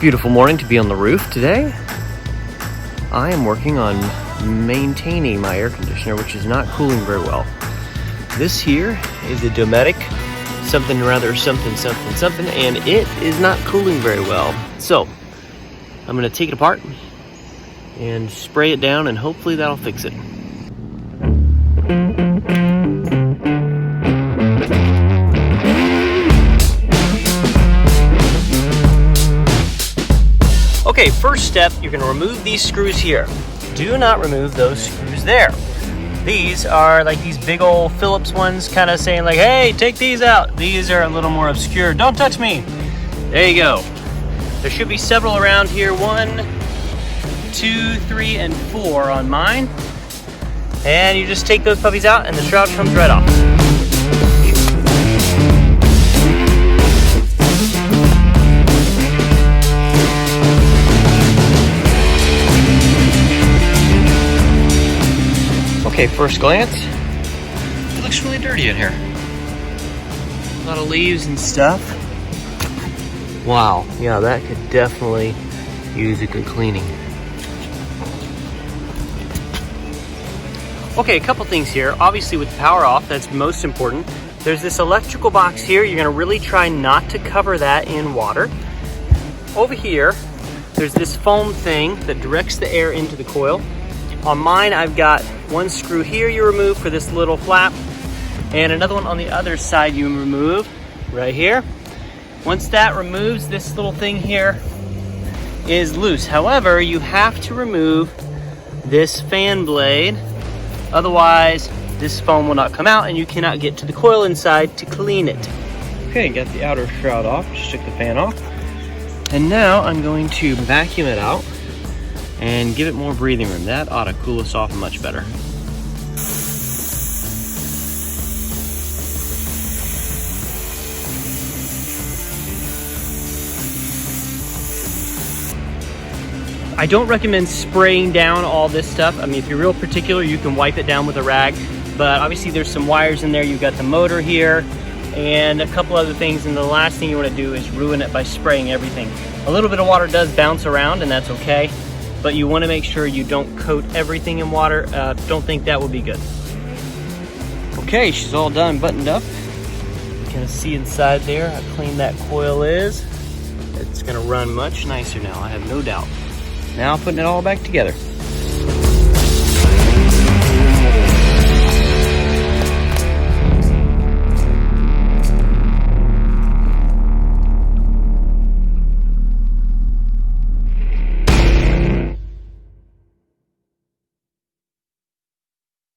Beautiful morning to be on the roof today. I am working on maintaining my air conditioner, which is not cooling very well. This here is a Dometic something, and it is not cooling very well. So I'm gonna take it apart and spray it down, and hopefully that'll fix it. Okay, first step, you're gonna remove these screws here. Do not remove those screws there. These are like these big old Phillips ones, kind of saying like, hey, take these out. These are a little more obscure. Don't touch me. There you go. There should be several around here. 1, 2, 3, and 4 on mine. And you just take those puppies out and the shroud comes right off. Okay, first glance, it looks really dirty in here. A lot of leaves and stuff. Wow, yeah, that could definitely use a good cleaning. Okay, a couple things here. Obviously with the power off, that's most important. There's this electrical box here. You're gonna really try not to cover that in water. Over here, there's this foam thing that directs the air into the coil. On mine, I've got one screw here you remove for this little flap, and another one on the other side you remove right here. Once that removes, this little thing here is loose. However, you have to remove this fan blade, otherwise this foam will not come out and you cannot get to the coil inside to clean it. Okay, got the outer shroud off, just took the fan off. And now I'm going to vacuum it out and give it more breathing room. That ought to cool us off much better. I don't recommend spraying down all this stuff. I mean, if you're real particular, you can wipe it down with a rag, but obviously there's some wires in there. You've got the motor here and a couple other things, and the last thing you want to do is ruin it by spraying everything. A little bit of water does bounce around, and that's okay, but you want to make sure you don't coat everything in water. Don't think that would be good. Okay, she's all done, buttoned up. You can see inside there how clean that coil is. It's gonna run much nicer now, I have no doubt. Now putting it all back together.